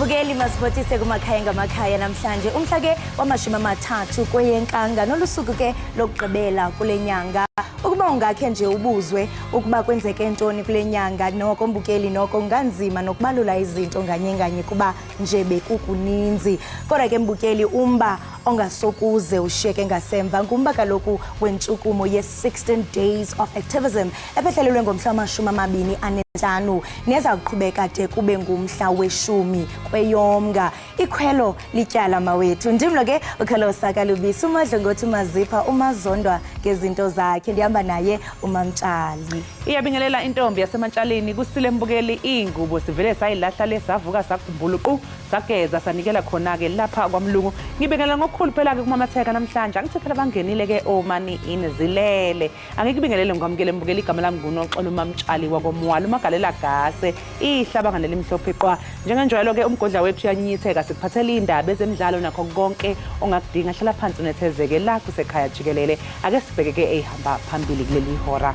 Mbukeli masibotise kumakhaya ngamakhaya namhlanje umhla ke wama-30 kweyeNkanga nolusuku ke lokugqibela kule nyanga. Ukuba ungakhe nje ubuzwe ukuba kwenzeke ntoni kule nyanga noko Mbukeli noko nganzima nokubalula izinto nganye kuba nje bekukuninzi. Kodwa ke Mbukeli umba ongasokuze ushiyeke ngasemva ngumba kaloku wentshukumo ye-16 days of activism ephehlelelwe ngomhla wama-25 neza kuqhubeka de kube ngumhla we-10 kweyoMnga. Ikhwelo lityala mawethu. Ndimlo ke uKhalosa Kalubisi umadlongothi umazipha umazondwa ngezinto zakhe ndihamba naye uMamtshali. Iyabingelela intombi yasemantshalini kusile Mbukeli ingubo sivele sayilahla lesavuka sakhumbula uqu sageza sanikela khona ke lapha kwaMlungu. Ngibingelela ngokukhulu phela ke kumamatheka namhlanje angithi phela bangenile ke omani inzilele. Angikubingelele ngamukele Mbukeli igama lami nguNoxolo uMamtshali wakomwalo umagalela gase ihlaba nelimhlophe qwa. Njengenjwayelo ke umgodla wethu yanyitheka sikuphathela indaba ezemidlalo nakho konke ongakudinga hlala phansi unethezeke la kusekhaya Jikelele. Ake sibheke ke ehamba phambili kuleli hora.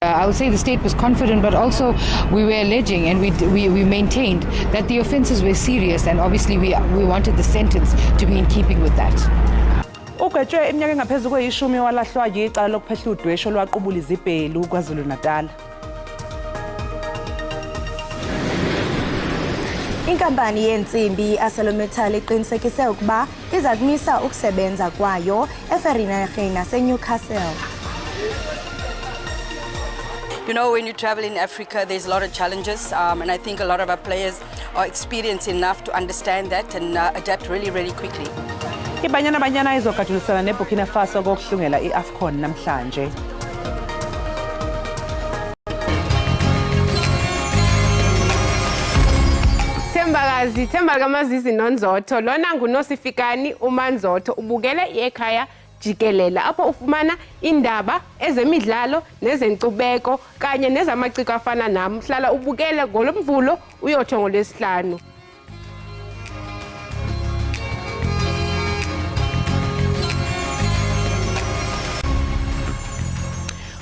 I would say the state was confident, but also we were alleging and we maintained that the offences were serious, and obviously we wanted the sentence to be in keeping with that. Ugwetshwe iminyaka engaphezulu kwe-10 walahlwa yicala lokuphehla udwesho lwaqubula izibhelu KwaZulu-Natal. Inkampani yensimbi ArcelorMittal iqinisekise ukuba iza kumisa ukusebenza kwayo eVereeniging naseNewcastle. You know, when you travel in Africa, there's a lot of challenges, and I think a lot of our players are experienced enough to understand that and adapt really quickly. Ibanyana izogajulisana neBurkina Faso kokuhlungela iAfcon namhlanje. Themba kamazizi nonzotho lona nguNosifikani uManzotho ubukele iEkhaya Jikelele apho ufumana indaba ezemidlalo nezenkcubeko kanye nezamaciko afana nami. Hlala ubukele ngolomvulo uyotsho ngoLwesihlanu.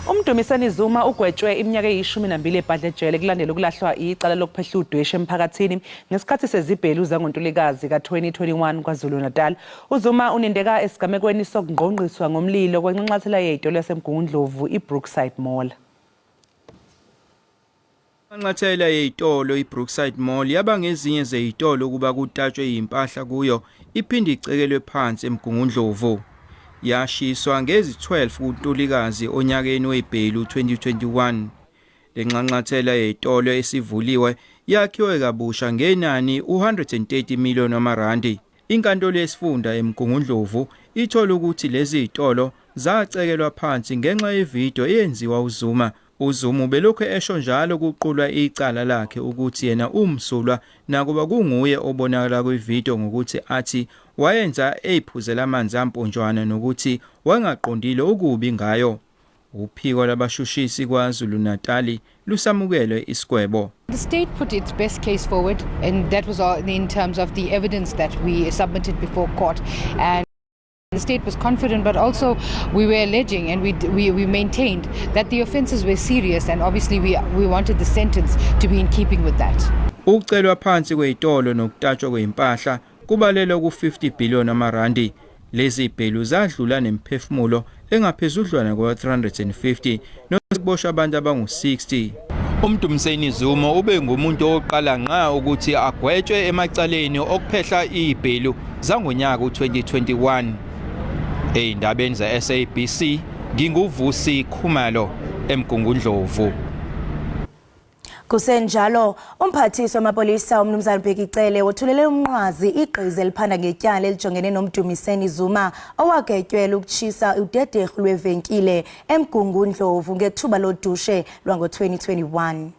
Umdumiseni Zuma ugwetshwe iminyaka eyi-12 ebhadlejele kulandela ukulahlwa icala lokuphehla udweshe emphakathini ngesikhathi sezibhelu zangoNtulikazi ka-2021 KwaZulu-Natal. uZuma unindeka esigamekweni sokungqongqiswa ngomlilo kwenxanxathela yey'tolo yaseMgungundlovu iBrookside Mall. Inxanxathela yey'tolo iBrookside Mall yaba ngezinye zey'tolo kuba kutatshwe impahla kuyo iphinde icekelwe phansi eMgungundlovu. Yashiswa ngezi-12 kuNtulikazi onyakeni webhelu 2021. Le nxanxathela yey'tolo esivuliwe yakhiwe kabusha ngenani u-130 million wamarandi. Inkantolo yesifunda eMgungundlovu ithola ukuthi lezi y'tolo zacekelwa phansi ngenxa yevidiyo eyenziwa uZuma. uZuma ubelokhu esho njalo kuqulwa icala lakhe ukuthi yena umsulwa nakuba kunguye obonakala kwividiyo ngokuthi athi wayenza eyiphuzela amanzi amponjwana nokuthi wangaqondile ukubi ngayo. Uphiko labashushisi KwaZulu-Natal lusamukele isigwebo. The state put its best case forward, and that was in terms of the evidence that we submitted before court. And the state was confident, but also we were alleging and we maintained that the offences were serious, and obviously we wanted the sentence to be in keeping with that. Ukucelwa phansi kwey'tolo nokutatshwa kwempahla kubalelwa ku-50 billion amarandi. Lezi bhelu zadlula nemphefumulo engaphezudlwana kwa-350 nokuboshwa abantu abangu-60. Umdumiseni Zuma ube ngumuntu oqala nqa ukuthi agwetshwe emacaleni okuphehla ibhelu zangonyaka u-2021. Ey'ndabeni ze-SABC nginguVusi Khumalo eMgungundlovu. Kusenjalo umphathiswa wamapolisa uMnumzana Bhekicele wothulele umnqwazi igqiza eliphanda ngetyala elijongene nomdumiseni Zuma owagetyelwa ukutshisa udederhu lwevenkile eMgungundlovu ngethuba lodushe lwango-2021.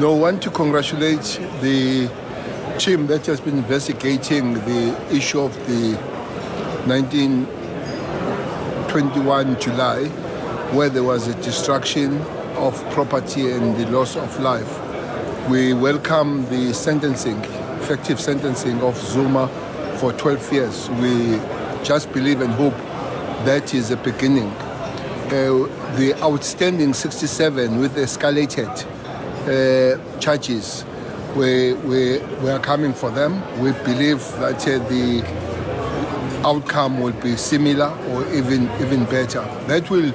No, I want to congratulate the team that has been investigating the issue of the 1921 July, where there was a destruction of property and the loss of life. We welcome the sentencing effective sentencing of Zuma for 12 years. We just believe and hope that is a beginning. The outstanding 67 with escalated charges, we are coming for them. We believe that the outcome will be similar or even better. That will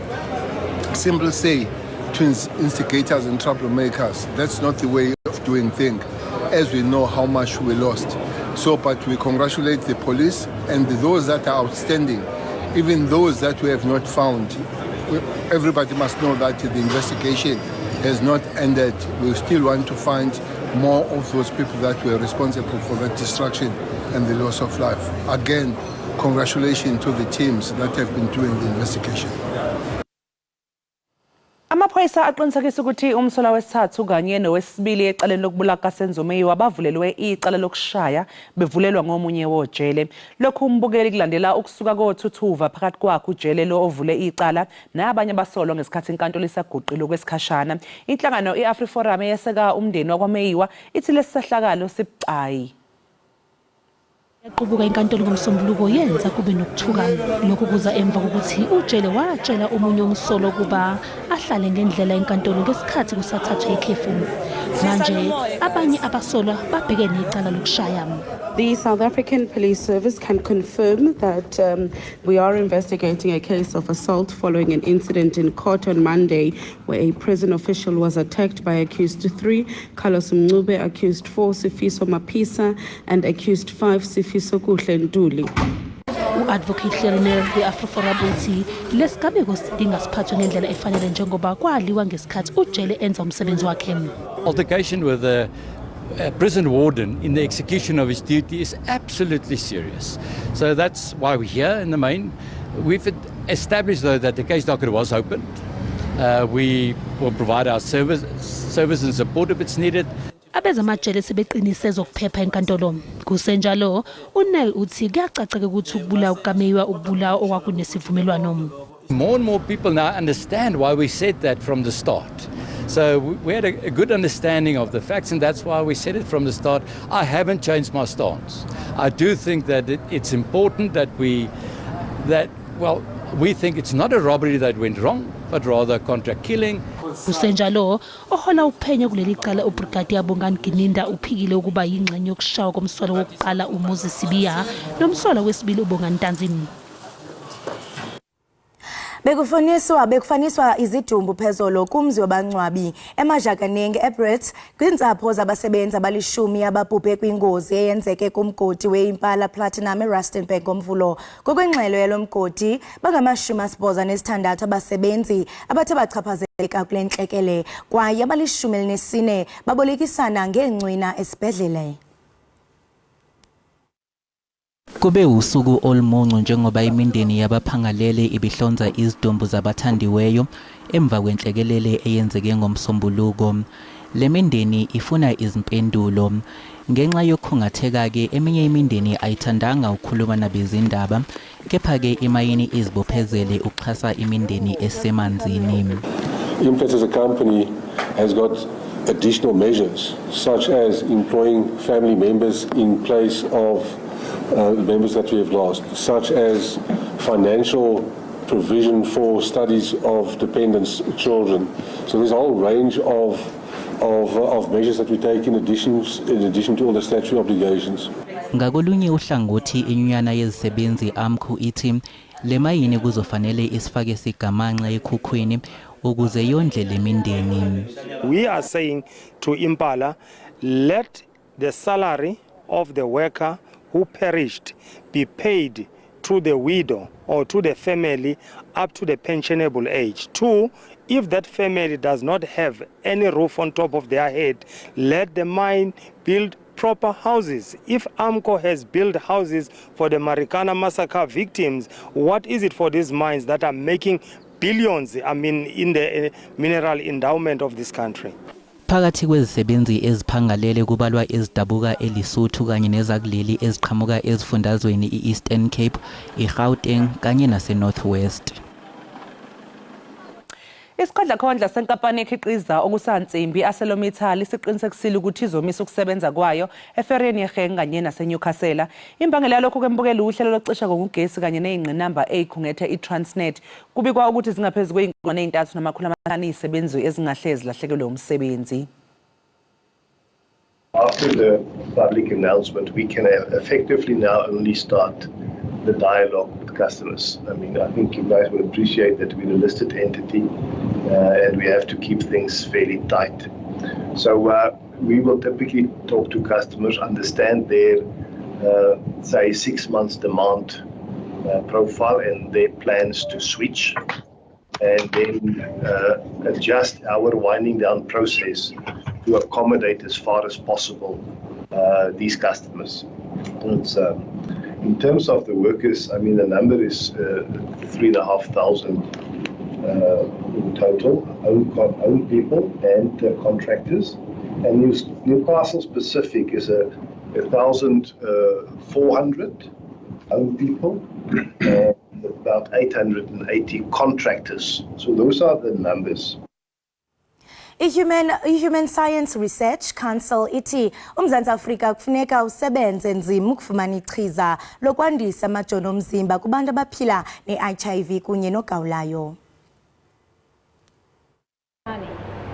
simply say to instigators and troublemakers, that's not the way of doing things, as we know how much we lost. So, but we congratulate the police and those that are outstanding, even those that we have not found. Everybody must know that the investigation has not ended. We still want to find more of those people that were responsible for that destruction and the loss of life. Again, congratulations to the teams that have been doing the investigation. Amaphoyisa aqinisekisa ukuthi umsola wesithathu kanye nowesibili ecaleni lokubulala kaSenzomeyiwa bavulelwe icala lokushaya bevulelwa ngomunye wojele. Lokhu umbukeli kulandela ukusuka kothuthuva phakathi kwakhe ujele lo ovule icala nabanye abasolwa ngesikhathi inkantolo isaguqile kwesikhashana. Inhlangano iAfriforum eyeseka umndeni wakwaMeyiwa ithi lesisehlakalo sibucayi. Yaqubuka inkantolo ngomsombuluko yenza kube nokuthukana lokhu kuza emva kokuthi ujele watshela omunye umsolo kuba ahlale ngendlela enkantolo ngesikhathi kusathathwa ikhefu. Manje abanye abasolwa babheke necala lokushaya. The South African Police Service can confirm that we are investigating a case of assault following an incident in court on Monday where a prison official was attacked by accused 3, Carlos Mncube, accused 4, Sifiso Mapisa, and accused 5, Sifiso Kuhlentuli. U-Advocate Hlerner we-Afroforum uthi lesigameko sidinga siphathwe ngendlela efanele njengoba kwaliwa ngesikhathi ujele enza umsebenzi wakhe. Altercation with the prison warden in the execution of his duty is absolutely serious. So that's why we're here in the main. We've established, though, that the case docket was opened. We will provide our service and support if it's needed. Abezamajele sebeqinise zokuphepha enkantolo. Kusenjalo, uNel uthi kuyacaceka ukuthi ukubulawa kukaMeyiwa ukubulawa okwakunesivumelwano. More and more people now understand why we said that from the start. So we had a good understanding of the facts, and that's why we said it from the start. I haven't changed my stance. I do think that it's important that we think it's not a robbery that went wrong, but rather contract killing. Kusenjalo, ohola uphenyo kuleli cala uBrigadier Bongani Gininda uphikile ukuba yingxenye yokushawa komsolo wokuqala uMoses Sibiya nomsolo wesibili uBongani Ntanzini. Bekufaniswa izidumbu phezolo kumzi wabangcwabi emajakanenge eBrits kwintsapho zabasebenzi abalishumi ababhubhe kwingozi eyenzeke kumgodi weImpala Platinum eRustenburg ngomvulo. Ngokwengxelo yalomgodi bangama-86 abasebenzi abathe bachaphazeleka kule ntlekele kwaye abali-14 babolekisana ngeencwina esibhedlele. Kube usuku olumuncu njengoba imindeni yabaphangalele ibihlonza izidumbu zabathandiweyo emva kwenhlekelele eyenzeke ngomsombuluko. Le mindeni ifuna izimpendulo. Ngenxa yokukhungatheka ke eminye imindeni ayithandanga ukukhuluma nabezindaba, kepha-ke imayini izibophezele ukuxhasa imindeni esemanzini. Implats as a company has got additional measures such as employing family members in place of members that we have lost, such as financial provision for studies of dependents' children. So there's a whole range of measures that we take in addition to all the statutory obligations. Ngakolunye uhlangothi inyunyana yezisebenzi AMCU ithi le mayini kuzofanele isifake sigamanxa ekhukhwini ukuze yondle le mindeni. We are saying to Impala, let the salary of the worker who perished be paid to the widow or to the family up to the pensionable age. 2, if that family does not have any roof on top of their head, let the mine build proper houses. If AMCO has built houses for the Marikana massacre victims, what is it for these mines that are making billions, in the mineral endowment of this country? Phakathi kwezisebenzi eziphangalele kubalwa ezidabuka eLesotho kanye nezakuleli eziqhamuka ezifundazweni iEastern Cape, iGauteng kanye naseNorthwest. Isikhondlakhondla senkampani ekhiqiza okusansimbi ArcelorMittal siqinisekisile ukuthi izomisa ukusebenza kwayo efereni yeGauteng kanye naseNyukhasela. Imbangela yalokho kwembukela uhlelo lokucisha ngogesi kanye nezingqinamba ezikhungethe iTransnet. Kubikwa ukuthi zingaphezulu kwe-3,500 izisebenzi ezingahlezi lahlekelwe umsebenzi. After the public announcement, we can effectively now only start the dialogue with customers. I mean, I think you guys will appreciate that we're a listed entity and we have to keep things fairly tight. So we will typically talk to customers, understand their, say, 6 months demand profile and their plans to switch, and then adjust our winding down process to accommodate as far as possible these customers. In terms of the workers, I mean, the number is 3,500 in total, own people and contractors. And Newcastle specific is 1,400 own people and about 880 contractors. So those are the numbers. I-Human Science Research Council ithi uMzantsi Afrika kufuneka usebenze nzima ukufumana ichiza lokwandisa amajoni omzimba kubantu abaphila ne-HIV kunye nogawulayo.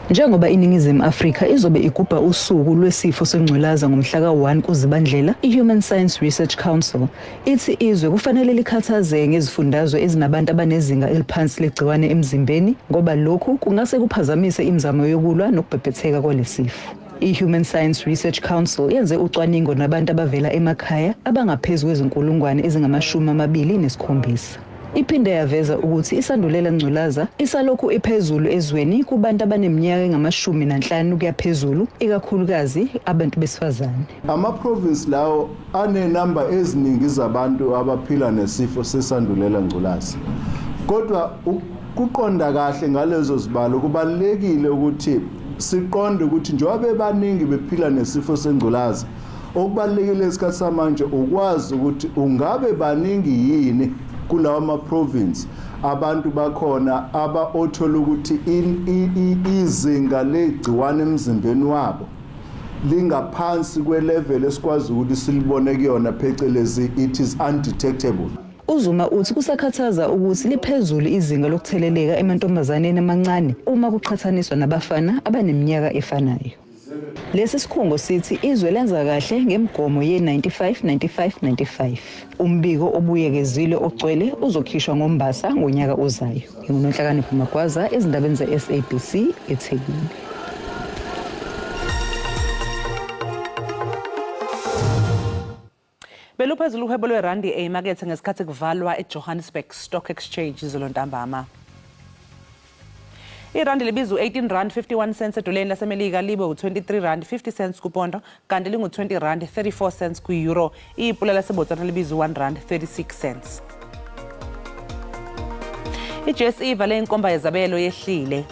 Njengoba iNingizimu Afrika izobe igubha usuku lwesifo sengculaza ngomhla ka-1 kuZibandlela, i-Human Science Research Council ithi izwe kufanele likhathazeke ngezifundazwe ezinabantu abanezinga eliphansi legciwane emzimbeni ngoba lokhu kungase kuphazamise imizamo yokulwa nokubhebhetheka kwalesifo. I-Human Science Research Council yenze ucwaningo nabantu abavela emakhaya abangaphezu kwezinkulungwane ezingama-27. Iphinde yaveza ukuthi isandulela ngculaza isalokhu ephezulu ezweni kubantu abaneminyaka engama-15 kuya phezulu, ikakhulukazi abantu besifazane. Ama-province lawo anenamba eziningi zabantu abaphila nesifo sesandulela ngculaza. Kodwa ukuqonda kahle ngalezo zibalo kubalekile ukuthi siqonde ukuthi njengoba bebaningi bephila nesifo sengculaza, okubalekile esikhathi samanje ukwazi ukuthi ungabe baningi yini kulawa ama-province abantu bakhona othola ukuthi izinga legciwane emzimbeni wabo lingaphansi kwelevel esikwazi ukuthi silibone kuyona phecelezi it is undetectable. UZuma uthi kusakhathaza ukuthi liphezulu izinga lokutheleleka emantombazaneni amancane uma kuqhathaniswa nabafana abaneminyaka efanayo. Lesi sikhungo sithi izwe lenza kahle ngemigomo ye-95-95-95. Umbiko obuyekezile ogcwele uzokhishwa ngoMbasa ngonyaka ozayo. NguNonhlakanipho Magwaza, ezindabeni ze-SABC eThekwini. Beluphezulu uhwebo lwerandi eyimakethe ngesikhathi kuvalwa eJohannesburg Stock Exchange izolo ntambama. Irandi libiza u-18.51 edoleni lasemelika libe u-23.50 kupondo kanti lingu-20.34 ku-euro. Ipula laseBotswana libiza u-1.36. I-JSE ivale inkomba yezabelo yehlile.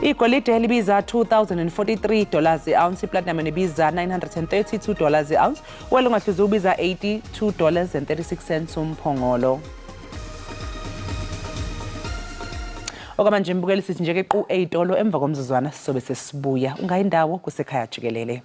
Igolide libiza $2,043 i-ounce, iplatinum libiza $932 i-ounce, oil ongahluzi ubiza $82.36 umphongolo. Okwamanje mbukeli sithi nje kequ eyitolo emva komzuzwana sizobe sesibuya. Ungayindawo kusekhaya jikelele.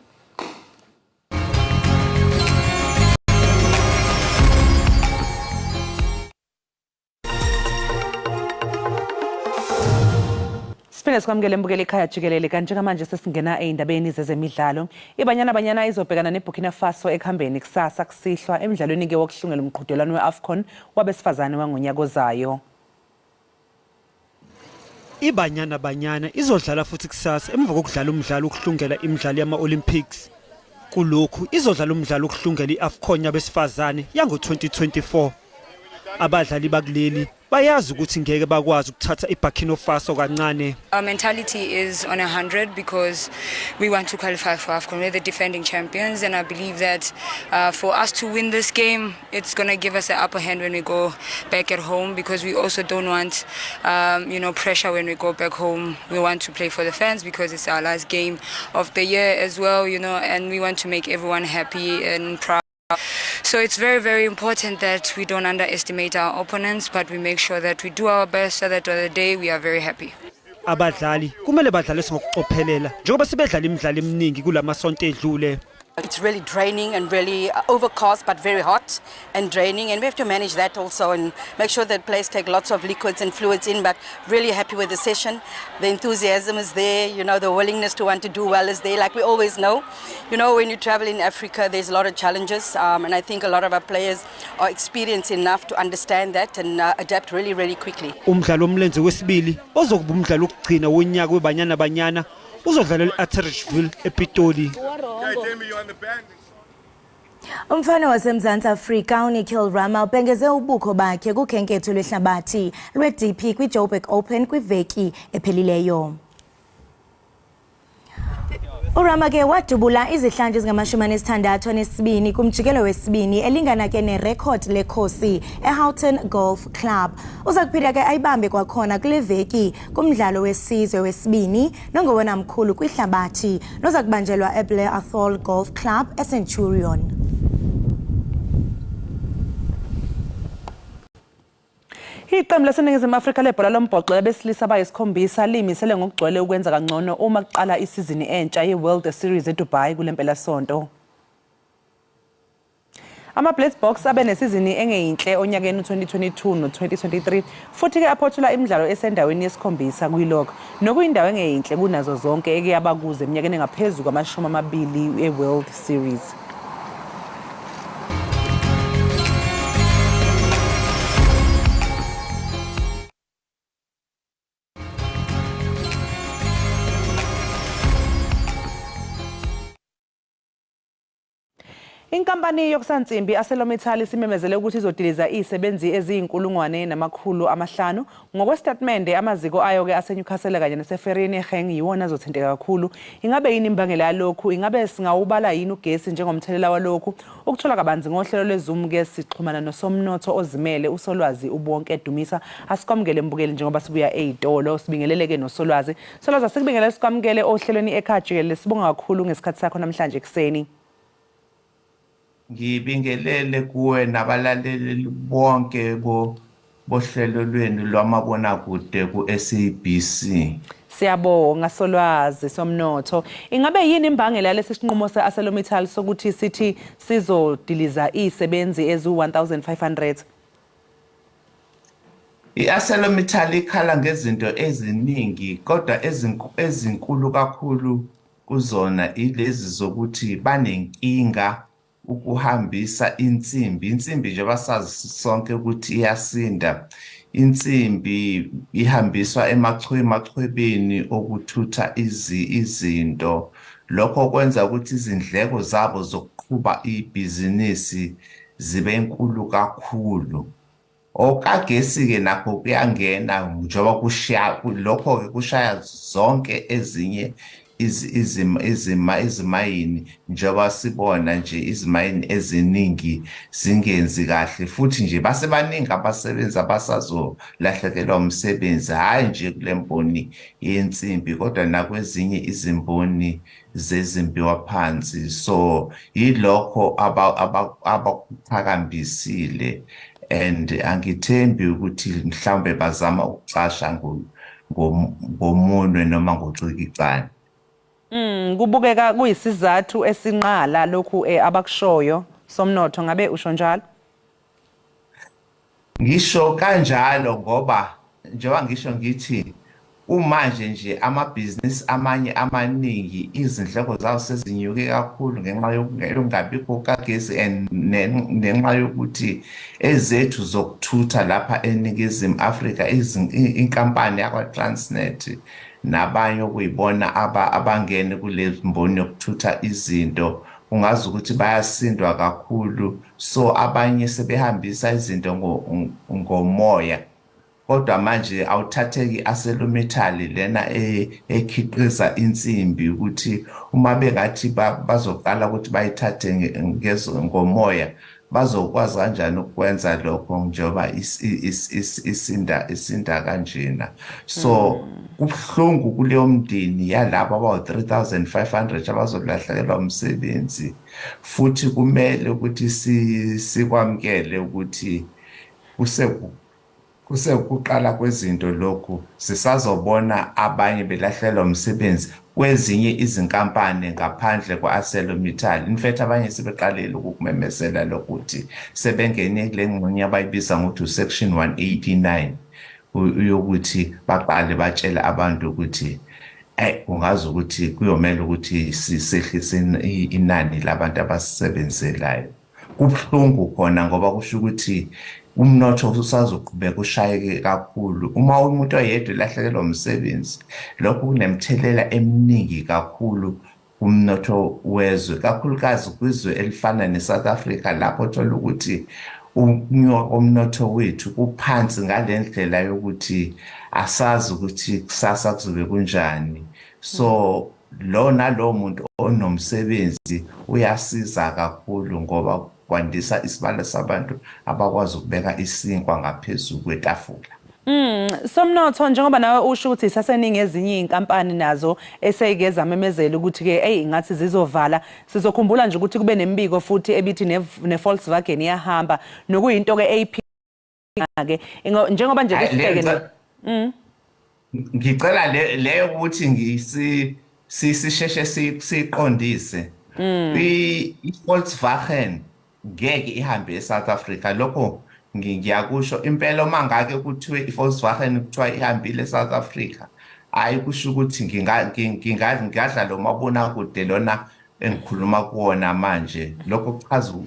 Siphinde sikwamukele mbukeli ekhaya jikelele kanti njengamanje sesingena ey'ndabeni zezemidlalo. Ibanyana izobhekana neBurkina Faso ekuhambeni kusasa kusihlwa emidlalweni-ke wokuhlungela umqhudelwano we-AFCON wabesifazane wangonyaka ozayo. Ibanyana izodlala futhi kusasa emva kokudlala umdlalo ukuhlungela imidlalo yama-Olympics. Kulokhu izodlala umdlalo ukuhlungela i-AFCON yabesifazane yango-2024. Abadlali bakuleli bayazi ukuthi ngeke bakwazi ukuthatha iBurkina Faso kancane. Our mentality is on 100 because we want to qualify for AFCON. We're the defending champions, and I believe that for us to win this game, it's going to give us an upper hand when we go back at home, because we also don't want pressure when we go back home. We want to play for the fans because it's our last game of the year as well, and we want to make everyone happy and proud. So it's very, very important that we don't underestimate our opponents, but we make sure that we do our best so that on the day we are very happy. Abadlali kumele badlale ngokucophelela njengoba sibedlala imidlalo eminingi kulamasonto edlule. It's really draining and really overcast, but very hot and draining. And we have to manage that also and make sure that players take lots of liquids and fluids in, but really happy with the session. The enthusiasm is there, you know, the willingness to want to do well is there, like we always know. You know, when you travel in Africa, there's a lot of challenges. And I think a lot of our players are experienced enough to understand that and adapt really, really quickly. Umdlalo omlenze wesibili ozokuba umdlalo okugcina wonyaka weBanyana Banyana uzodlalela eAtteridgeville ePitoli. Umfana waseMzantsi Afrika uNikhil Rama ubhengeze ubukho bakhe kukhenketho lwehlabathi lweDP kwiJoburg Open kwiveki ephelileyo. Urama ke wadubula izihlandlo ezingama-62 kumjikelo wesibini elingana ke nerekhodi lekhosi eHoughton Golf Club. Uza kuphinda ke ayibambe kwakhona kule veki kumdlalo wesizwe wesibini nongowona mkhulu kwihlabathi noza kubanjelwa eBlair Athol Golf Club eCenturion. Iqembu laseNingizimu Afrika lebhola lombhoxo labesilisa abayisikhombisa limisele ngokugcwele ukwenza kangcono uma kuqala isizini entsha yeWorld Series eDubai kulempelasonto. Ama-Blitzboks abe nesizini engeyinhle onyakeni u-2022 no-2023 futhi ke aphothula imidlalo esendaweni yesikhombisa kuyilokho nokuyindawo engeyinhle kunazo zonke ekuyaba kuze eminyakeni engaphezulu kwama-20 yeWorld Series. Inkampani yokusansimbi ArcelorMittal simemezele ukuthi izodiliza izisebenzi eziyi-500 ngokwestatimende amaziko ayo ke aseNewcastle kanye naseFerriereniging yiwona azothinteka kakhulu. Ingabe yini imbangela yalokhu? Ingabe singawubala yini ugesi njengomthelela walokhu? Ukuthola kabanzi ngohlelo lweZoom ke sixhumana nosomnotho ozimele uSolwazi ubonke Dumisa asikwamukele mbukeli njengoba sibuya eZitolo sibingeleleke noSolwazi. Solwazi asikubingelele sikwamukele ohlelweni Ekhaya Jikelele sibonga kakhulu ngesikhathi sakho namhlanje ekseni. Ngibingelele kuwe nabalaleli bonke bohlelo lwenu lwamabona kude ku-SABC. Siyabonga Solwazi somnotho. Ingabe yini imbangela yalesi sinqumo se-ArcelorMittal sokuthi sithi sizodiliza izisebenzi ezi-1500? I-ArcelorMittal ikhala ngezinto eziningi kodwa ezinkulu kakhulu kuzona ilezi zokuthi banenkinga ukuhambisa insimbi nje basazi sonke ukuthi iyasinda. Insimbi ihambiswa emachwebeni okuthutha izinto, lokho kwenza ukuthi izindleko zabo zokuqhuba ibhizinisi zibe nkulu kakhulu. Okagesi ke nakho kuyangena njengoba lokho ke kushaya zonke ezinye izimayini njengoba sibona nje izimayini eziningi zingenzi kahle futhi nje basebaningi abasebenzi abasazolahlekelwa umsebenzi, hayi nje kule mboni yensimbi kodwa nakwezinye izimboni zezimbiwa phansi. So yilokho abakuphakambisile and angithembi ukuthi mhlawumbe bazama ukucasha ngomunwe noma ngocikicane. Kubukeka kuyisizathu esinqala lokhu abakushoyo somnotho, ngabe usho njalo? Ngisho kanjalo ngoba njengoba ngisho ngithi umanje nje amabhizinisi amanye amaningi izindleko zawo sezinyuke kakhulu ngenxa yokungabikho kagesi nenxa yokuthi ezethu zokuthutha lapha eNingizimu Afrika inkampani yakwa-Transnet nabanye okuyibona abangene kule mboni yokuthutha izinto ungazi ukuthi bayasindwa kakhulu, so abanye sebehambisa izinto ngomoya. Kodwa manje awuthatheki ArcelorMittal lena ekhiqiza insimbi ukuthi uma bengathi bazoqala ukuthi bayithathe ngomoya bazokwazi kanjani ukwenza lokho njengoba isinda kanjena. So kubuhlungu kuleyo mndeni yalabo abawu-3,500 abazolahlekelwa umsebenzi, futhi kumele ukuthi sikwamukele ukuthi kusekuqala kwezinto lokhu sisazobona abanye belahlelwa umsebenzi kwezinye izinkampani ngaphandle kwa-ArcelorMittal. In fact abanye sebeqalile ukukumemezela lokuthi sebengene kule ngxenye abayibiza ngokuthi section 189 yokuthi baqale batshela abantu ukuthi kungazi ukuthi kuyomela ukuthi sisehlise inani labantu abasebenzelayo. Kubuhlungu khona ngoba kusho ukuthi umnotho usazoqhubeka ushayeke kakhulu. Uma umuntu oyedwa elahlekelwa umsebenzi, lokho kunemthelela eminingi kakhulu kumnotho wezwe, kakhulukazi kwizwe elifana neSouth Africa lapho thola ukuthi umnotho wethu uphansi ngale ndlela yokuthi asazi ukuthi kusasa kuzobe kunjani. So lo nalo muntu onomsebenzi uyasiza kakhulu ngoba kwandisa isibalo sabantu abakwazi ukubeka isinkwa ngaphezulu kwetafula. Somnotho njengoba nawe usho ukuthi saseningi ezinye inkampani nazo eseyike zamemezela ukuthi ke ngathi zizovala. Sizokhumbula nje ukuthi kube nemibiko futhi ebithi ne-Volkswagen iyahamba nokuyinto ke AP ke njengoba nje kusibheke ngicela leyo ukuthi sisheshe siqondise i-Volkswagen ngeke ihambe eSouth Africa. Lokho ngiyakusho impela uma ngake kuthiwe i-Volkswagen kuthiwa ihambile eSouth Africa, hayi kusho ukuthi ngingadla lo mabonakude lona engikhuluma kuwona manje. Lokho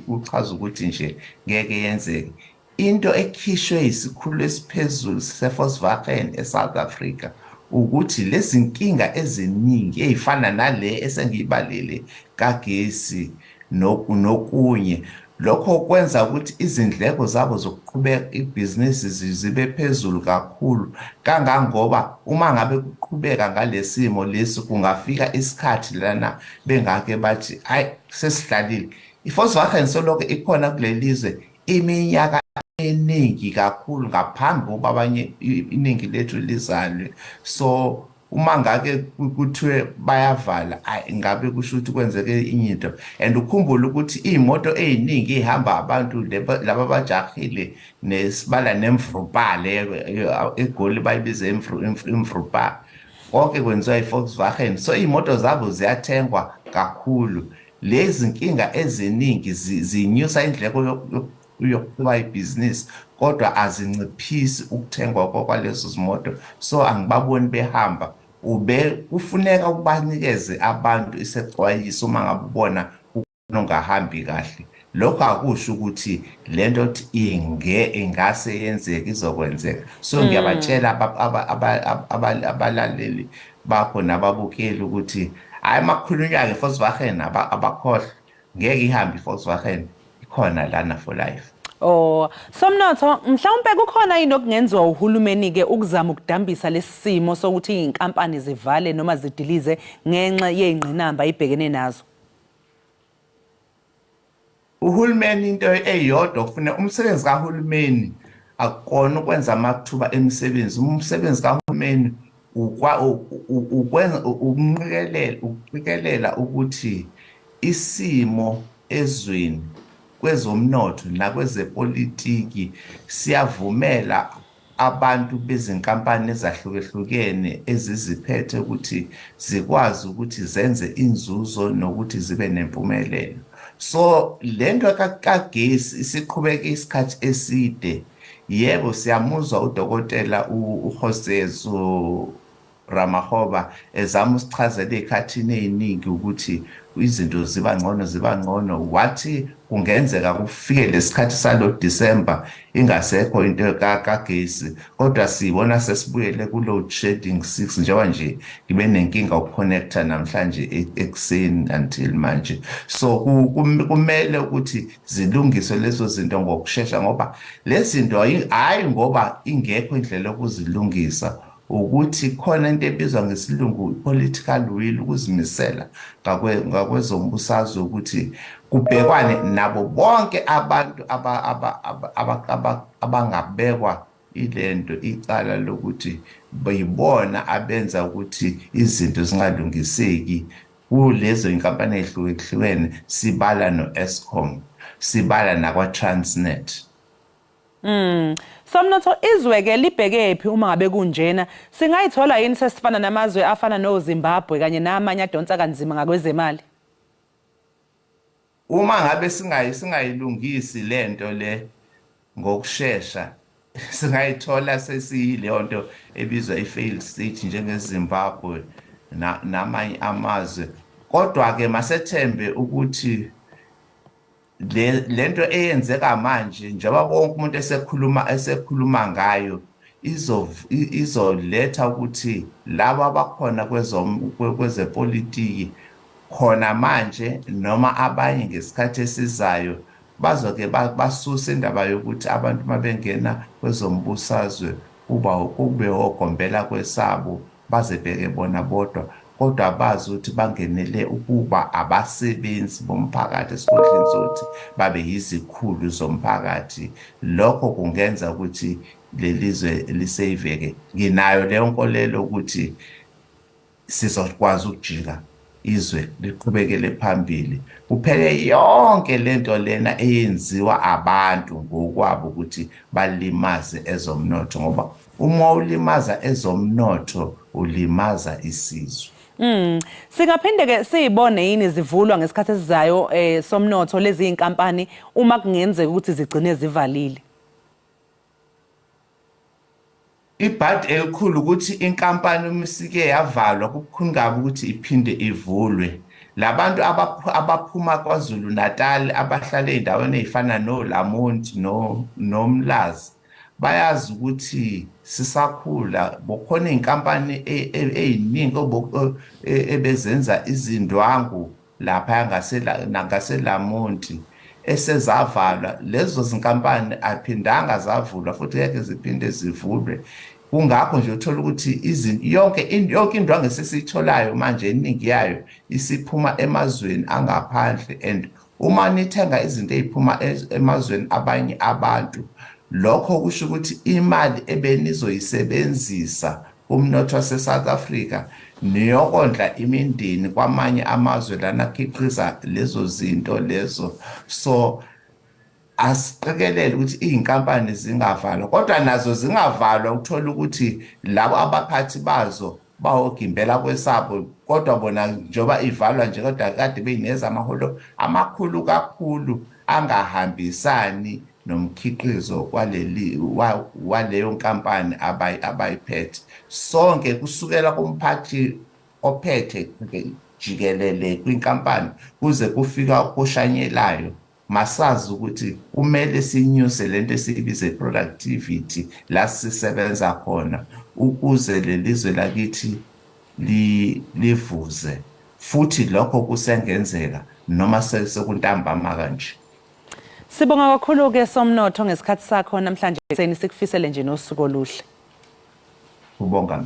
kuchaza ukuthi nje ngeke yenzeke. Into ekhishwe isikhulu esiphezulu se-Volkswagen eSouth Africa ukuthi lezi nkinga eziningi ezifana nale esengiyibalele kagesi nokunye, lokho kwenza ukuthi izindleko zabo zokuqhubeka ibhizinisi zibe phezulu kakhulu, kangangoba uma ngabe kuqhubeka ngalesimo lesi kungafika isikhathi lana bengake bathi hayi sesihlalile. I-Volkswagen soloko ikhona kulelizwe iminyaka eningi kakhulu ngaphambi kokuba abanye iningi lethu lizalwe. So uma ngake kuthiwe bayavala, ngabe kusho ukuthi kwenzeke into. And ukhumbule ukuthi iy'moto ey'ningi ey'hamba abantu laba abajahile nesibala nemvrupa leyo eGoli bayibiza imvrupa, konke kwenziwa i-Volkswagen. So iy'moto zabo ziyathengwa kakhulu. Lezi nkinga eziningi zinyusa indleko yokuqhuba ibhizinisi kodwa azinciphisi ukuthengwa kwalezo zimoto. So angibaboni behamba. Kufuneka ukubanikeze abantu isexwayiso uma ngabe ubona ungahambi kahle. Lokho akusho ukuthi lento ingase yenzeke izokwenzeka. So ngiyabatshela abalaleli bakho nababukeli ukuthi hayi makhulunywa nge-Volkswagen abakhohlwa, ngeke ihambe i-Volkswagen, ikhona lana for life. Somnotho mhlawumbe kukhona yini okungenziwa uhulumeni ke ukuzama ukudambisa lesimo sokuthi izinkampani zivale noma zidilize ngenxa yezingqinamba ibhekene nazo? Uhulumeni into eyodwa ufuna umsebenzi kahulumeni akukona ukwenza amathuba emisebenzi. Umsebenzi kahulumeni ukwenza ukuqikelela ukuthi isimo ezweni kwezomnotho nakwezepolitiki siyavumela abantu bezinkampani ezahlukehlukene eziziphethe ukuthi zikwazi ukuthi zenze inzuzo nokuthi zibe nempumelelo. So lento kagesi isiqhubeke isikhathi eside. Yebo siyamuzwa udokotela uJosezu Ramahoba ezama usichazela ezikhathini eziningi ukuthi izinto ziba ngcono, wathi kungenzeka kufike lesikhathi salo December ingasekho into kagesi, kodwa sibona sesibuyele ku load shedding 6 njengoba nje ngibe nenkinga ukuconnecta namhlanje ekseni until manje. So kumele ukuthi zilungiswe lezo zinto ngokusheshsha ngoba lezi zinto hayi ngoba ingekho indlela yokuzilungisa, ukuthi khona into ebizwa ngesilungu political will, ukuzimisela ngakwezombusazwe ukuthi kubhekwane nabo bonke abantu abangabekwa ilento icala lokuthi bayibona abenza ukuthi izinto zingalungiseki kulezo inkampani ehlukahlukene, sibala no-Eskom, sibala nakwa-Transnet. Somnotho izwe-ke libheke phi uma ngabe kunjena? Singayithola yini sesifana namazwe afana no-Zimbabwe kanye namanye adonsa kanzima ngakwezemali? Uma ngabe singayilungisi lento le ngokushesha, singayithola sesiyileyo nto ebizwa i-failed state njengeZimbabwe namanye amazwe. Kodwa-ke masethembe ukuthi lento eyenzeka manje njengoba wonke umuntu esekhuluma ngayo izoletha ukuthi labo abakhona kwezepolitiki khona manje noma abanye ngesikhathi esizayo bazoke basuse indaba yokuthi abantu mabengena kwezombusazwe kube ogombela kwesabo bazebheke bona bodwa, kodwa bazi ukuthi bangenele ukuba abasebenzi bomphakathi esikhundleni sokuthi babe yizikhulu zomphakathi. Lokho kungenza ukuthi lelizwe liseyiveke. Nginayo leyo nkolelo ukuthi sizokwazi ukujika izwe liqhubekele phambili, kuphele yonke lento lena eyenziwa abantu ngokwabo ukuthi balimaze ezomnotho, ngoba uma ulimaza ezomnotho ulimaza isizwe. Singaphinde-ke siyibone yini zivulwa ngesikhathi esizayo somnotho lezi inkampani uma kungenzeka ukuthi zigcine zivalile? Ibhadi elikhulu ukuthi inkampani umsike yavalwa kukhungabe ukuthi iphinde ivulwe. Labantu abaphuma kwaZulu Natal abahlala endaweni ezifana noLamonti noMlazi bayazi ukuthi sisakhula bokhona inkampani eziningi ebezenza izindwangu lapha ngaseLamonti esezavalwa. Lezo zinkampani aphindanga zavulwa futhi ngeke ziphinde zivulwe. Kungakho nje uthola ukuthi yonke indwangu esisitholayo manje eningi yayo isiphuma emazweni angaphandle, and uma nithenga izinto eziphuma emazweni abanye abantu, lokho kusho ukuthi imali ebenizoyisebenzisa umnotho waseSouth Africa niyokondla imindeni kwamanye amazwe lana khiqiza lezo zinto lezo. So asiqikelele ukuthi izinkampani zingavalwa, kodwa nazo zingavalwa ukuthola ukuthi labo abaphathi bazo bawogimbela kwesabo, kodwa bona njoba ivalwa nje kodwa kade beyineza amaholo amakhulu kakhulu angahambisani nomkhiqizo waleyo nkampani abayiphethe. Sonke kusukela kumphathi ophethe jikelele kwinkampani kuze kufika okushanyelayo, masazi ukuthi kumele sinyuse lento esiyibiza productivity la sisebenza khona ukuze lelizwe lakithi livuze, futhi lokho kusengenzeka noma sekuntambama kanje. Sibonga kakhulu-ke somnotho ngesikhathi sakho namhlanje sikufisele nje nosuku oluhle. Ubonga.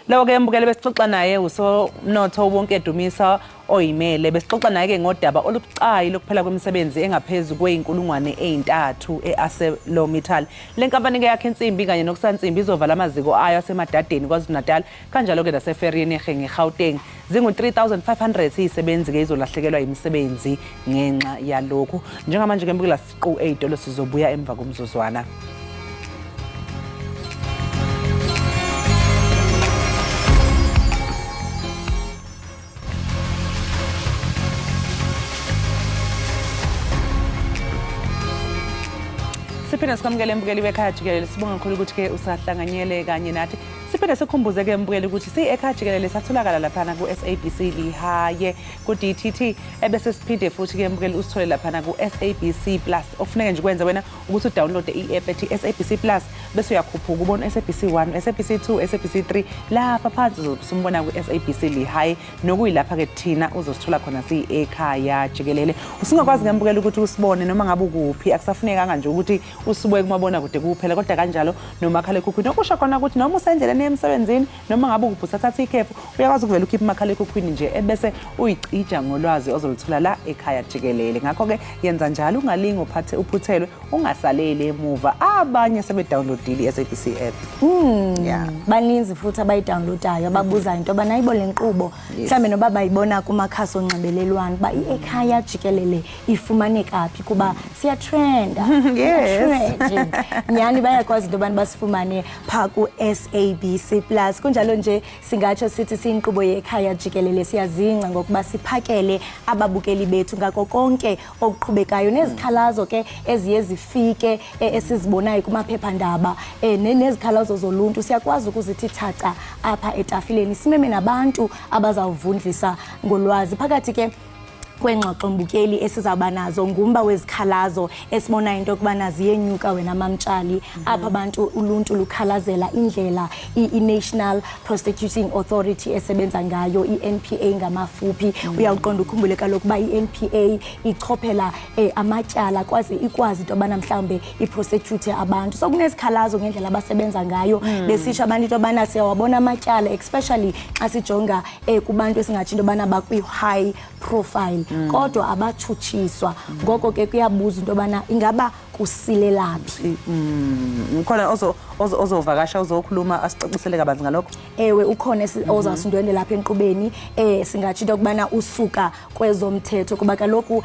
Lawo-ke mbukele besixoxa naye usomnotho wonke Dumisa oyimele, besixoxa naye-ke ngodaba olubucayi lokuphela kwemisebenzi engaphezu kwe3,000 e-ArcelorMittal. Le nkampani-ke yakhe insimbi kanye nokusansimbi izovala amaziko ayo asemadadeni KwaZulu Natal, kanjalo-ke naseferini eGauteng. Zingu-3,500 izisebenzi-ke izolahlekelwa imisebenzi ngenxa yalokhu. Njengamanje-ke mbukela siqu ey'tolo sizobuya emva komzuzwana. Siphinde sikwamukele mbukeli wekhaya jikelele, sibonga kakhulu ukuthi-ke usahlanganyele kanye nathi. Siphinde sikhumbuze-ke mbukeli ukuthi si-ekhaya jikelele satholakala laphana ku-SABC lihaye ku-DTT, ebese siphinde futhi-ke mbukeli usithole laphana ku-SABC Plus. Okufuneka nje ukwenza wena ukuthi udownloade i-app ethi SABC Plus bese uyakhuphuka ubona SABC 1, SABC 2, SABC 3 lapha phansi uzosumbona ku-SABC lihaye, nokuyilapha-ke thina uzosithola khona si-ekhaya jikelele. Usungakwazi ngembukeli ukuthi usibone noma ngabe ukuphi, akusafunekanga nje ukuthi usubuye kumabona kude kuphela kodwa kanjalo nomakhalekhukhwini okusho khona ukuthi noma usendleleni emsebenzini noma ngabe ukuphi usathatha ikhefu uyakwazi ukuvela ukhipha umakhalekhukhwini nje ebese uyicija ngolwazi ozoluthola la ekhaya jikelele. Ngakho-ke yenza njalo ungalingi uphuthelwe ungasaleli emuva. Abanye sebedownloadile i-SABC app. Baninzi futhi abayidownloadayo ababuza into yobana ayibo le nkqubo mhlawumbe noba bayibona kumakhasi onxibelelwano uba i-ekhaya jikelele ifumaneka phi kuba siyatrenda. Nyhani bayakwazi into yobana basifumane phaa ku-SABC Plus. Kunjalo nje singatsho sithi siyinkqubo yekhaya jikelele siyazingca ngokuba siphakele ababukeli bethu ngako konke okuqhubekayo nezikhalazo ke eziye zifike esizibonayo kumaphephandaba nezikhalazo zoluntu siyakwazi ukuzithi thaca apha etafileni simeme nabantu abazawuvundlisa ngolwazi phakathi ke kwengxoxo-mbukeli esizawuba nazo ngumba wezikhalazo esibona into yokubana ziyenyuka wena mamtshali apha abantu uluntu lukhalazela indlela i-National Prosecuting Authority esebenza ngayo i-NPA ngamafuphi. Uyawuqonda ukhumbule kaloku uba i-NPA ichophela amatyala kwaze ikwazi into yobana mhlawumbe iprosecute abantu. So kunezikhalazo ngendlela abasebenza ngayo besitsho abantu into yobana siyawabona amatyala especially xa sijonga kubantu esingatsho into yobana bakwi-high profile kodwa abatshutshiswa. Ngoko ke kuyabuza into yobana ingaba kusilelaphi. Ukhona ozovakasha uzokhuluma asicacisele kabanzi ngalokho? Ewe ukhona ozasindwendela lapha enkqubeni singatsho into yokubana usuka kwezomthetho kuba kaloku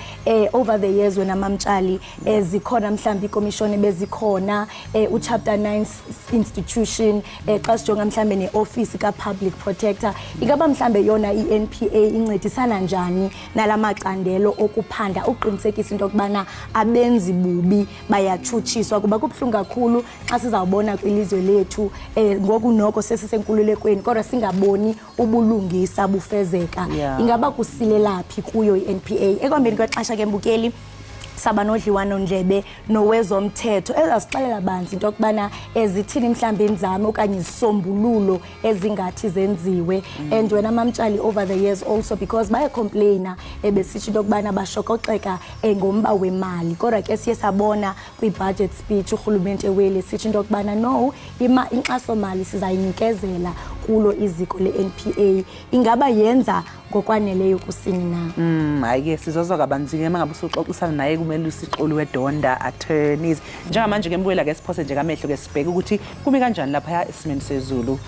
over the years wena mamtshali zikhona mhlawumbi ikomishoni bezikhona uchapter 9 institution xa sijonga mhlawumbe neofisi ka-public protector ingaba mhlawumbe yona i-NPA incedisana njani nala macandelo okuphanda uqinisekisa into yokubana abenzi bubi bayatshutshiswa kuba kubuhlungu kakhulu xa sizawubona kwilizwe lethu ngoku noko sesisenkululekweni kodwa singaboni ubulungisa bufezeka. Ingaba kusilelaphi kuyo i-NPA ekuhambeni kwexesha ke mbukeli saba nodliwano-ndlebe nowezomthetho ezasixelela banzi into yokubana ezithini mhlawumbi inzame okanye izisombululo ezingathi zenziwe. And wena mamtshali over the years also because bayacomplaina besitsho into yokubana bashokoxeka ngomba wemali kodwa ke siye sabona kwi-budget speech urhulumente weli sitsho into yokubana no inkxasomali sizayinikezela kulo iziko le-NPA. Ingaba yenza ngokwaneleyo kusini na? Hayi-ke sizozwa kabanzi-ke uma ngabe usuxoxisana naye kumele usixoli wedonda attorneys. Njengamanje-ke mbuyela-ke siphose nje kamehlo-ke sibheke ukuthi kumi kanjani laphaya esimeni sezulu.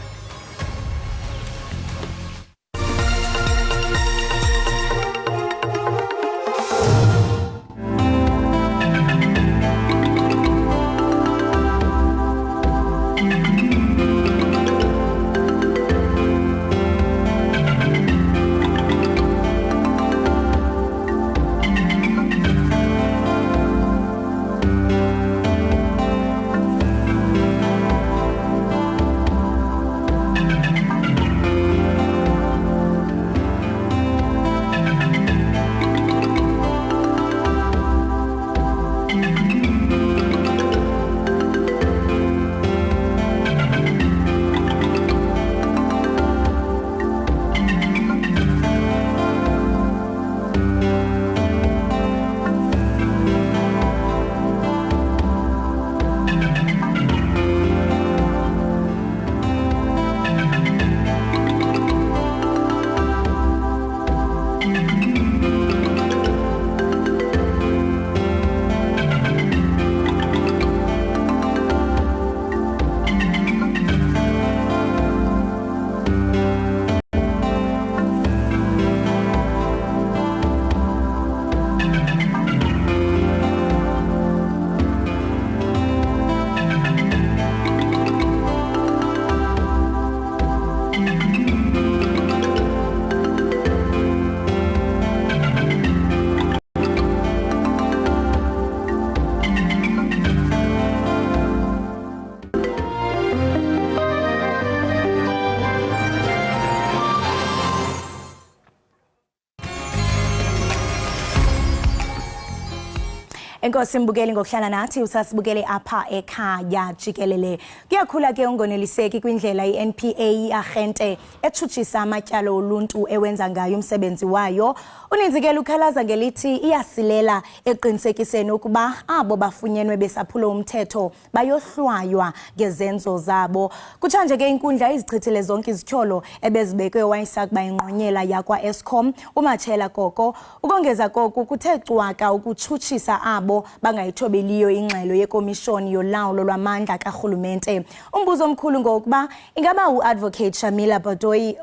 Enkosi mbukeli ngokuhlala nathi usasibukele apha ekhaya Jikelele. Kuyakhula ke ungoneliseki kwindlela iNPA agente etshutshisa amatyalo oluntu ewenza ngayo umsebenzi wayo. Uninzi ke lukhalaza ngelithi iyasilela eqinisekiseni ukuba abo bafunyenwe besaphula umthetho bayohlwaywa ngezenzo zabo. Kutshanje ke inkundla izichithile zonke izityholo ebezibekwe wayisakuba inqonyela yakwa Eskom umajelo koko. Ukongeza koko kuthe cwaka ukutshutshisa abo bangayithobeliyo ingxelo yekomishoni yolawulo lwamandla karhulumente. Umbuzo omkhulu ngokuba ingaba uadvocate Shamila Batoyi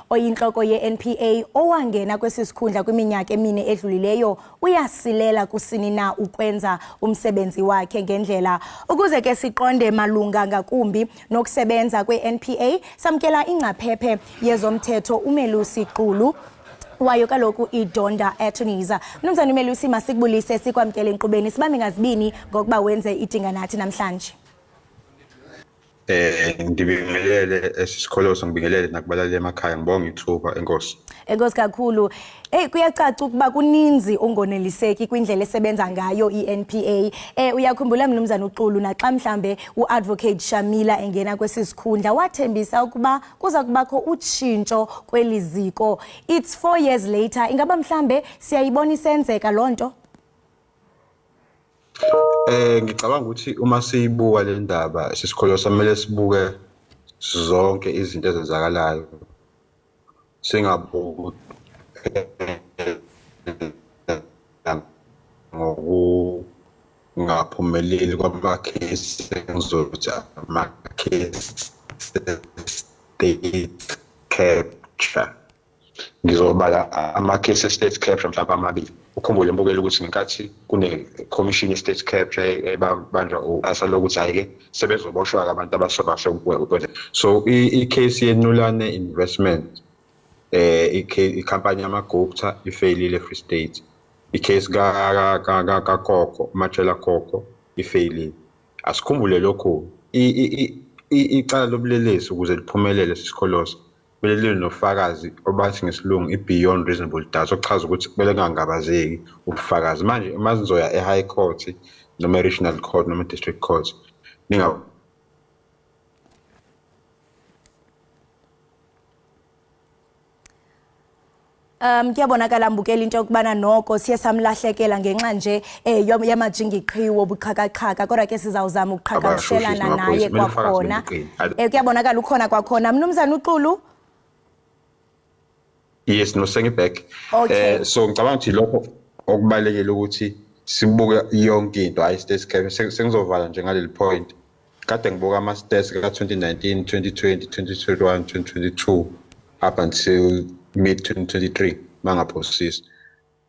oyinhloko yeNPA owangena kwesisikhundla kwiminyaka emine edlulileyo uyasilela kusini na ukwenza umsebenzi wakhe ngendlela. Ukuze ke siqonde malunga ngakumbi nokusebenza kweNPA samkela ingcaphephe yezomthetho uMelusi Qulu wayo kaloku idonda attorneys. Mnumzane Melusi masikubulise sikwamkele inkqubeni sibambe ngazibini ngokuba wenze idinga nathi namhlanje. Ngibingelele esisikoloso ngibingelele nakubalali emakhaya ngibonga ithuba enkosi. Enkosi kakhulu. Kuyacaca ukuba kuninzi ongoneliseki kwindlela esebenza ngayo iNPA. Uyakhumbula mnumzane uQulu naxa mhlambe uadvocate Shamila engena kwesisikhundla wathembisa ukuba kuza kubakho utshintsho kweliziko. It's 4 years later. Ingaba mhlambe siyayibona isenzeka lonto? Ngicabanga ukuthi uma siyibuka le ndaba sisikolo samele sibuke zonke izinto ezenzakalayo. Singabuki ngokungaphumeleli kwamakhesi engizothi amakhesi state capture. Ngizobala amakhesi state capture mhlawumbe amabili. Ukhumbule mbukela ukuthi ngenkathi kune commission state capture ebanjwa asalo ukuthi ayike sebezoboshwa abantu abasobasho ukwenza. So i-case yenulane investment i-company yamagupta ifailile Free State. I-case ka Koko umajelo Koko ifailile. Asikhumbule lokho icala lobulelesi ukuze liphumelele sisikoloso belele nofakazi obathi ngesilungu i-beyond reasonable doubt okuchaza ukuthi kumele kangabazeki ubufakazi. Manje mazizoya e-high court noma regional court noma district court Kuyabonakala mbukela into yokubana noko siye samlahlekela ngenxa nje yamajingiqhiwo buqhakaqhaka kodwa ke sizawuzama ukuqhagamshelana naye kwakhona. Kuyabonakala ukhona kwakhona mnumzane uQulu. Yes, no sengiback. So ngicabanga ukuthi lokho okubalekile ukuthi sibuke yonke into ayi state capture sengizovala nje ngaleli point. Kade ngibuka ama stats ka 2019, 2020, 2021, 2022 up until mid 2023 mangaphosisi.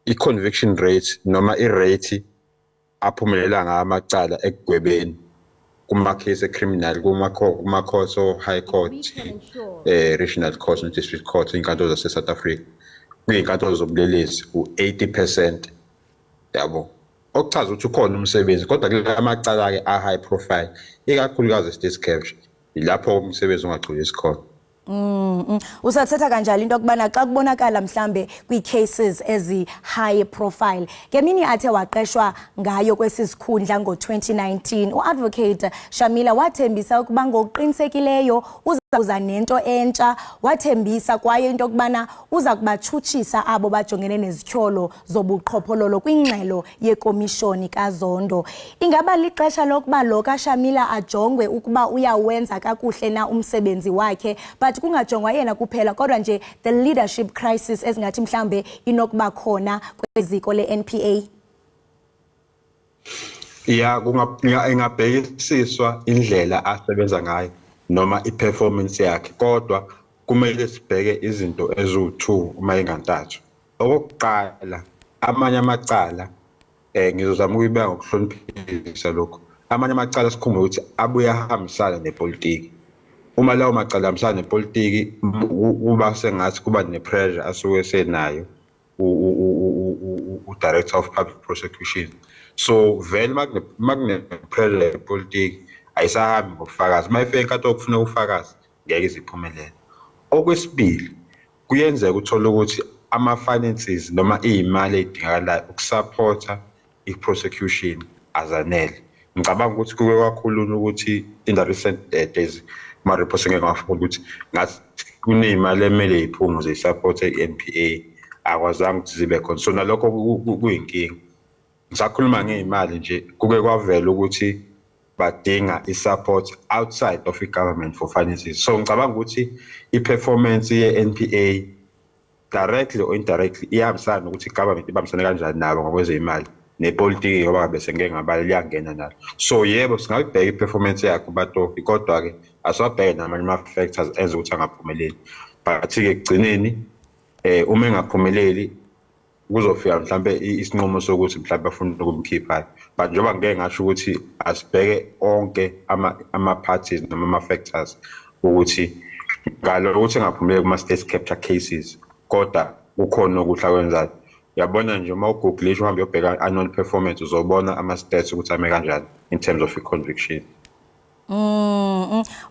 I-conviction rate noma i-rate aphumelela ngamacala ekugwebeni kuma-case criminal kuma-courts high court regional court no district court inkantolo zase-South Africa kuyinkantolo zobulelesi u-80%. Yabo okuchaza ukuthi ukhona umsebenzi kodwa kule amacala ke a high profile ikakhulukazi state capture ilapho umsebenzi ungagxilisi khona. Usathetha kanjalo into okubana xa kubonakala mhlambe kwi-cases ezi high profile ngemini athe waqeshwa ngayo kwesisikhundla ngo-2019 uadvocate Shamila wathembisa ukuba ngokuqinisekileyo uza nento entsha wathembisa kwaye into okubana uza kubatshutshisa abo bajongene nezityholo zobuqhophololo kwingxelo yekomishoni kaZondo. Ingaba lixesha lokuba lo kaShamila ajongwe ukuba uyawenza kakuhle na umsebenzi wakhe but kungajongwa yena kuphela kodwa nje the leadership crisis ezingathi mhlambe inokuba khona kweziko leNPA? Ingabhekisiswa indlela asebenza ngayo noma i-performance yakhe kodwa kumele sibheke izinto eziwu2 uma engantathu. Okokuqala amanye amacala ngizozama ukuyibeka ngokuhloniphisa lokho. Amanye amacala sikhumbule ukuthi abuya ahambisana nepolitiki. Uma lawo macala ahambisana nepolitiki kuba sengathi kuba ne-pressure asuke senayo u-Director of Public Prosecution. So vele magne-pressure yepolitiki ayisahambi ngobufakazi. Mayifike inkantolo okufuna ubufakazi ngeke iziphumelele. Okwesibili kuyenzeka uthola ukuthi ama-finances noma iy'mali ey'dingakalayo ukusupporta i-prosecution azanele. Ngicabanga ukuthi kuke kakhulu ukuthi in the recent days ma-reports engeke ngafuna ukuthi ngathi kuney'mali emele iphume zisupport i-NPA akwazanga ukuthi zibe khona. So nalokho kuyinkinga. Ngisakhuluma ngey'mali nje kuke kwavela ukuthi badinga i-support outside of i-government for finances. So ngicabanga ukuthi i-performance ye-NPA directly or indirectly iyahambisana nokuthi i-government ibambisane kanjani nabo ngokwezeyimali nepolitiki ngoba ngabe sengeke ngabali liyangena nalo. So yebo singayibheka i-performance yakhe uBatofi kodwa-ke asiwabheke namanye ama-factors enza ukuthi angaphumeleli. But-ke ekugcineni uma engaphumeleli kuzofika mhlambe isinqumo sokuthi mhlambe afuna ukumkhipha. But njengoba ngeke ngasho ukuthi asibheke onke ama-parties noma ama-factors ukuthi ngalo ukuthi engaphumeleli kuma-state capture cases kodwa kukhona okuhla kwenzayo. Yabona nje uma ugoogle uhambe uyobheka annual performance uzobona ama-stats ukuthi ame kanjani in terms of i-conviction.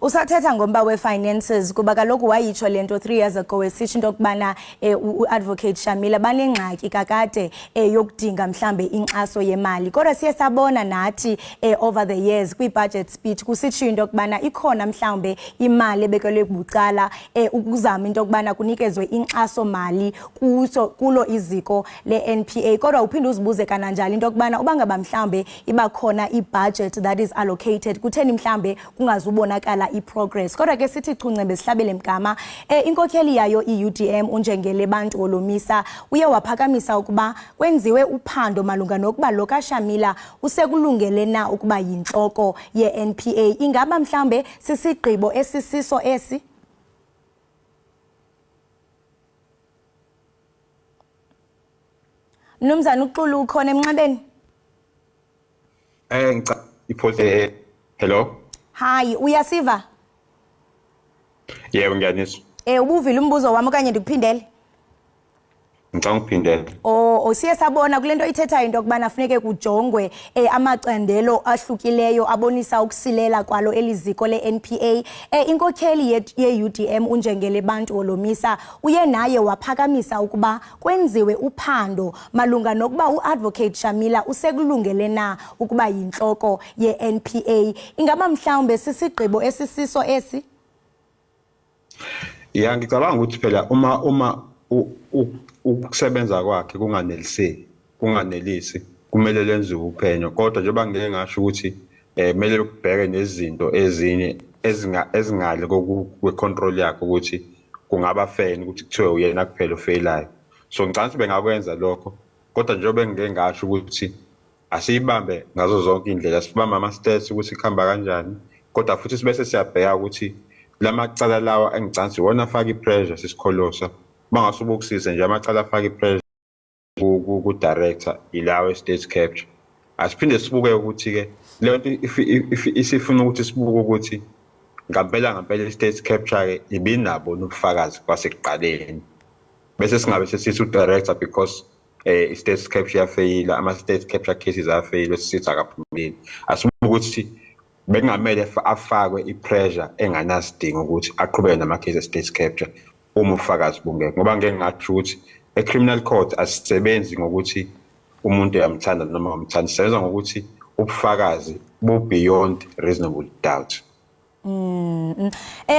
Usathetha ngomba we-finances kuba kaloku wayitsho lento 3 years ago esitsho into yokubana u-advocate Shamila banengxaki kakade yokudinga mhlambe inkxaso yemali. Kodwa siye sabona nathi over the years kwi-budget speech kusitsho into yokubana ikhona mhlambe imali ebekelwe bucala ukuzama into yokubana kunikezwe inkxaso mali kulo iziko le-NPA. Kodwa uphinde uzibuze kananjalo into yokubana uba ngaba mhlambe iba khona i-budget that is allocated kutheni mhlambe kungazubonakala i-progress. Kodwa ke sithi Chuncembe sihlabele mgama inkokheli yayo i-UDM unjengele bantu olomisa uye waphakamisa ukuba kwenziwe uphando malunga nokuba lo kaShamila usekulungele na ukuba yinhloko ye-NPA. Ingaba mhlambe sisigqibo esisiso esi? Mnumzana uXulu ukhona emnxebeni? Iphoze hello. Hayi uyasiva? Yebo ngiyanizwa. Ubuvile umbuzo wami okanye ndikuphindele? Ngicela ukuphindela. Siye sabona kulento ithetha into kubana funeke kujongwe amacandelo ahlukileyo abonisa ukusilela kwalo eliziko le-NPA. Inkokheli ye-UDM unjengele bantu olomisa uye naye waphakamisa ukuba kwenziwe uphando malunga nokuba u-advocate Shamila usekulungele na ukuba yinhloko ye-NPA. Ingaba mhlawumbe sisigqibo esisiso esi? Ya ngicabanga ukuthi phela uma ukusebenza kwakhe kunganelisi kumele lenziwe uphenyo kodwa njengoba ngeke ngasho ukuthi kumele ubheke nezinto ezinye ezingale kwe-control yakhe ukuthi kungaba fair ukuthi kuthiwe uyena kuphela ofailayo. So ngicabanga ukuthi bengakwenza lokho kodwa njengoba ngeke ngasho ukuthi asiyibambe ngazo zonke indlela sibambe ama-stats ukuthi kuhamba kanjani kodwa futhi sibese siyabheka ukuthi lamacala lawa engicabanga iwona afaka i-pressure sisikholosa bangasuba ukusiza nje amacala afaka i-pressure ku-director ilawo state capture. Asiphinde sibuke ukuthi ke le nto isifuna ukuthi sibuke ukuthi ngempela i-state capture ke ibinabo nobufakazi kwasekuqaleni bese singabe sesithi u-director because i-state capture yafeyila ama-state capture cases afeyile sithi akaphumeleli. Asibuke ukuthi bekungamele afakwe i-pressure enganasidingo ukuthi aqhubeke nama-case e-state capture uma ufakazi bungeke ngoba ngeke ngasho ukuthi e-criminal court asisebenzi ngokuthi umuntu uyamthanda noma ungamthandi, sisebenza ngokuthi ubufakazi bu-beyond reasonable doubt.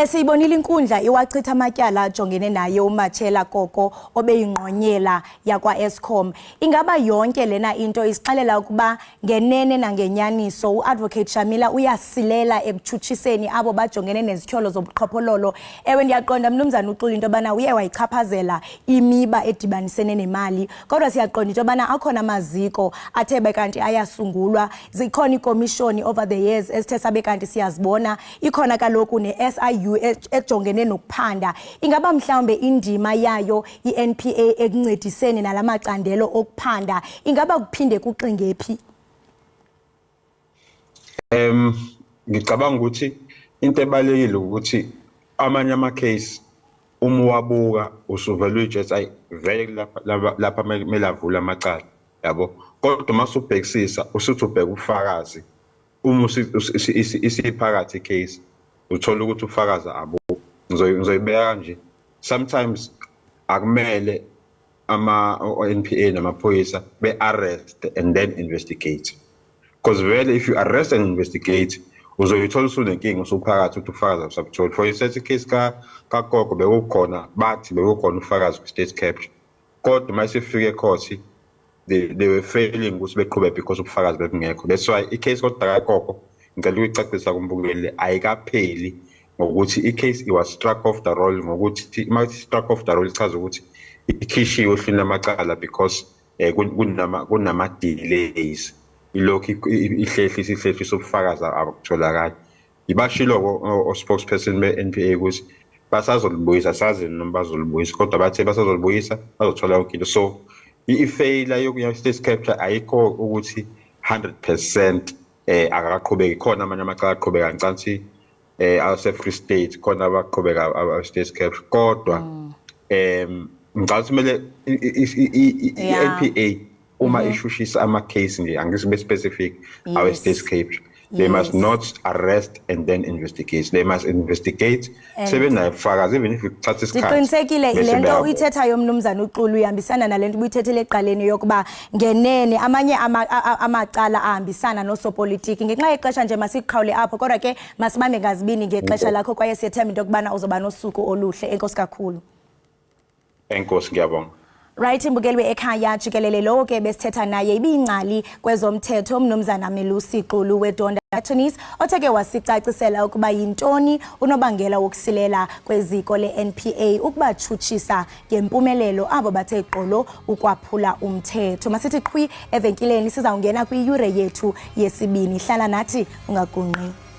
Siyibonile inkundla iwachitha amatyala ajongene naye uMatshela Koko obeyingqonyela yakwa-Eskom. Ingaba yonke lena into isixelela ukuba ngenene nangenyaniso u-advocate Shamila uyasilela ekutshutshiseni abo bajongene nezityholo zobuqhophololo. Ewe ndiyaqonda mnumzana uXulu into yobana uye wayichaphazela imiba edibanisene nemali kodwa siyaqonda into yobana akhona amaziko athe bekanti ayasungulwa zikhona ikomishoni over the years esithe sabe kanti siyazibona ikhona kaloku ne-SIU ejongene nokuphanda. Ingaba mhlawumbe indima yayo i-NPA ekuncediseni nalamacandelo okuphanda ingaba kuphinde kuxingephi? Ngicabanga ukuthi into ebalekile ukuthi amanye ama-case uma wabuka usuvele uyijethi ayi vele lapha kumele avule amacala yabo kodwa uma usubhekisisa usuthi ubheka ubufakazi uma isiphakathi icase uthola ukuthi ufakaza abo ngizoyibeka kanje sometimes akumele NPA namaphoyisa be-arrest and then investigate. Because really, if you arrest and investigate, uzoyithola usunenkinga usuphakathi ukuthi ufakazi awusabuthola. For instance, icase kagogo bekukhona bathi bekukhona ufakazi ku-state capture. Kodwa mase fike ecourt, they were failing ukuthi beqhube because ubufakazi bebungekho. That's why icase kodwa kagogo ngicela ukuyicacisa kumbukeli ayikapheli ngokuthi icase it was struck off the roll ngokuthi ima struck off the roll ichaza ukuthi ikhishiwe ohlwini amacala because kunama delays. Ilokhu ihlehlisa ubufakazi abutholakala. Ibashilo o spokesperson be-NPA ukuthi basazolibuyisa sazi noma bazolibuyisa kodwa bathe basazolibuyisa bazothola yonke into. So i-failure yokuya state capture ayikho ukuthi 100% akaqhubeki khona amanye amacala aqhubeka ncansi ase Free State khona abaqhubeka state capture kodwa ngicabanga kumele i-NPA uma ishushisa ama case nje angisibe specific our state capture. They must not arrest and then investigate. They must investigate. Sebenayo ubufakazi even if uthatha isikhathi. Ziqinisekile lento uyithethayo mnumzana uXulu uyambisana nalento ubuyithethele eqaleni yokuba ngenene amanye amacala ahambisana nosopolitiki ngenxa yexesha nje masiqhawule apho kodwa ke masibambe ngazibini ngexesha lakho kwaye siyethemba into kubana uzoba nosuku oluhle. Enkosi kakhulu. Enkosi ngiyabonga. Right, imbukeli Ekhaya Jikelele lo ke besithetha naye ibingcali kwezomthetho mnumzana Melusi Xulu weDonda Attorneys otheke wasicacisela ukuba yintoni unobangela wokusilela kweziko leNPA ukubachutshisa ngempumelelo abo bathe qolo ukwaphula umthetho. Masithi qhwi evenkileni sizawungena kwiyure yethu yesibini. Hlala nathi ungagunqi.